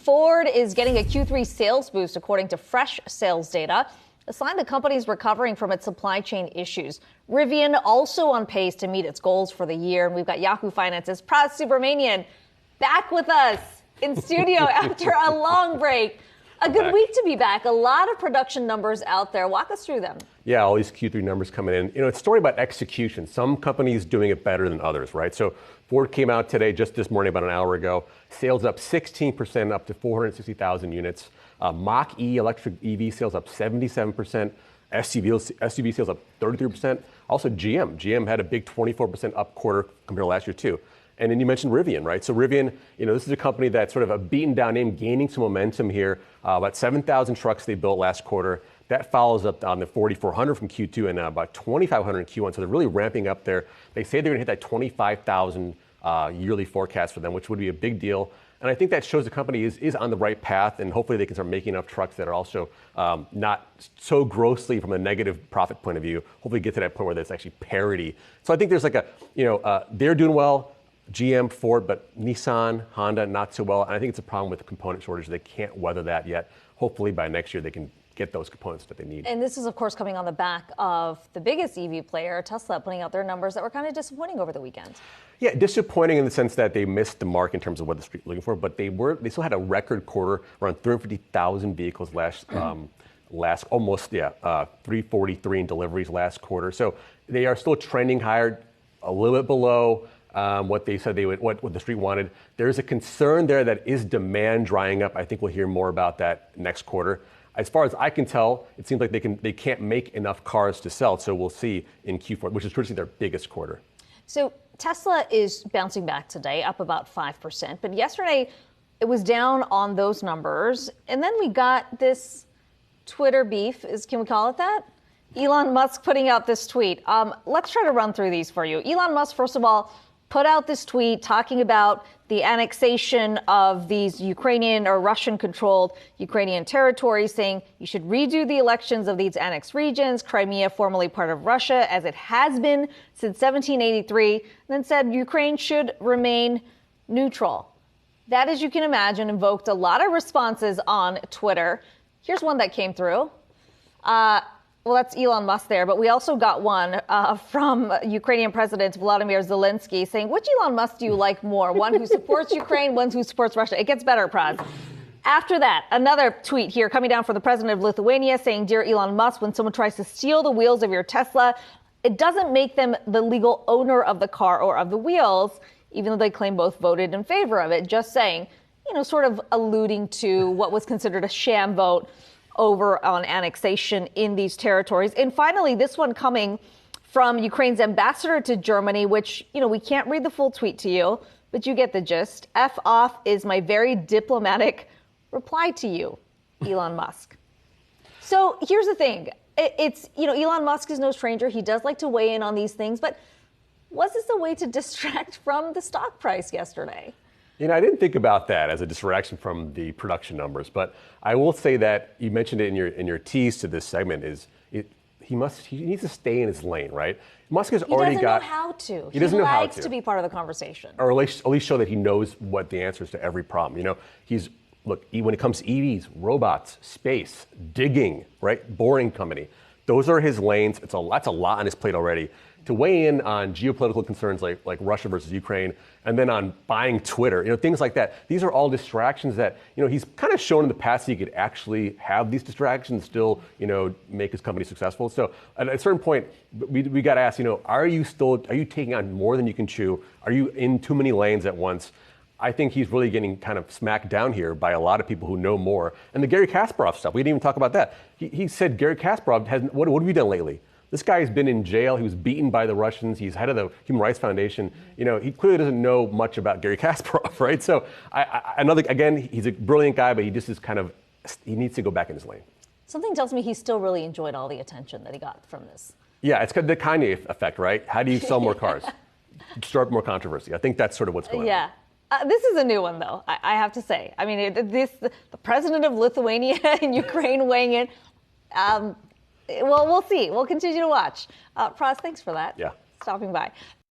Ford is getting a Q3 sales boost according to fresh sales data, a sign the company is recovering from its supply chain issues. Rivian also on pace to meet its goals for the year. And we've got Yahoo Finance's Pras Subramanian back with us in studio after a long break. A good week to be back. A lot of production numbers out there. Walk us through them. Yeah, all these Q3 numbers coming in. It's a story about execution. Some companies doing it better than others, right? So Ford came out today, just this morning, about an hour ago. Sales up 16%, up to 460,000 units. Mach-E electric EV sales up 77%. SUV sales up 33%. Also GM had a big 24% up quarter compared to last year too. And then you mentioned Rivian, right? So Rivian, this is a company that's sort of a beaten down name, gaining some momentum here. About 7,000 trucks they built last quarter. That follows up on the 4,400 from Q2 and about 2,500 in Q1. So they're really ramping up there. They say they're going to hit that 25,000 yearly forecast for them, which would be a big deal. And I think that shows the company is on the right path, and hopefully they can start making enough trucks that are also not so grossly from a negative profit point of view. Hopefully get to that point where there's actually parity. So I think there's like they're doing well. GM, Ford, but Nissan, Honda, not so well. And I think it's a problem with the component shortage. They can't weather that yet. Hopefully by next year they can get those components that they need. And this is, of course, coming on the back of the biggest EV player, Tesla, putting out their numbers that were kind of disappointing over the weekend. Yeah, disappointing in the sense that they missed the mark in terms of what the street was looking for, but they still had a record quarter, around 350,000 vehicles last 343 in deliveries last quarter. So they are still trending higher, a little bit below what they said they would, what the street wanted. There's a concern there that is demand drying up. I think we'll hear more about that next quarter. As far as I can tell, it seems like they can't make enough cars to sell. So we'll see in Q4, which is traditionally their biggest quarter. So Tesla is bouncing back today, up about 5%. But yesterday, it was down on those numbers. And then we got this Twitter beef, can we call it that? Elon Musk putting out this tweet. Let's try to run through these for you. Elon Musk, first of all, put out this tweet talking about the annexation of these Ukrainian or Russian-controlled Ukrainian territories, saying you should redo the elections of these annexed regions, Crimea formerly part of Russia, as it has been since 1783, and then said Ukraine should remain neutral. That, as you can imagine, invoked a lot of responses on Twitter. Here's one that came through. Well, that's Elon Musk there, but we also got one from Ukrainian President Volodymyr Zelensky saying, which Elon Musk do you like more? One who supports Ukraine, one who supports Russia. It gets better, Pras. After that, another tweet here coming down from the president of Lithuania saying, Dear Elon Musk, when someone tries to steal the wheels of your Tesla, it doesn't make them the legal owner of the car or of the wheels, even though they claim both voted in favor of it. Just saying, sort of alluding to what was considered a sham vote over on annexation in these territories. And finally, this one coming from Ukraine's ambassador to Germany, which, we can't read the full tweet to you, but you get the gist. F off is my very diplomatic reply to you, Elon Musk. So here's the thing. It's, Elon Musk is no stranger. He does like to weigh in on these things, but was this a way to distract from the stock price yesterday? I didn't think about that as a distraction from the production numbers, but I will say that you mentioned it in your tease to this segment he needs to stay in his lane, right? Musk has already got. He doesn't know how to. He doesn't know how to. He likes to be part of the conversation, or at least show that he knows what the answers to every problem. When it comes to EVs, robots, space, digging, right? Boring company. Those are his lanes. That's a lot on his plate already. To weigh in on geopolitical concerns like Russia versus Ukraine, and then on buying Twitter, things like that. These are all distractions that, he's kind of shown in the past he could actually have these distractions, still, make his company successful. So at a certain point, we got to ask, are you taking on more than you can chew? Are you in too many lanes at once? I think he's really getting kind of smacked down here by a lot of people who know more. And the Gary Kasparov stuff, we didn't even talk about that. He said Gary Kasparov what have you done lately? This guy has been in jail. He was beaten by the Russians. He's head of the Human Rights Foundation. He clearly doesn't know much about Gary Kasparov, right? So he's a brilliant guy, but he just is he needs to go back in his lane. Something tells me he still really enjoyed all the attention that he got from this. Yeah, it's the Kanye effect, right? How do you sell more cars? Start more controversy. I think that's sort of what's going on. Yeah. This is a new one, though, I have to say. I mean, the president of Lithuania and Ukraine weighing in. Well, we'll see. We'll continue to watch. Pras, thanks for that. Yeah. Stopping by.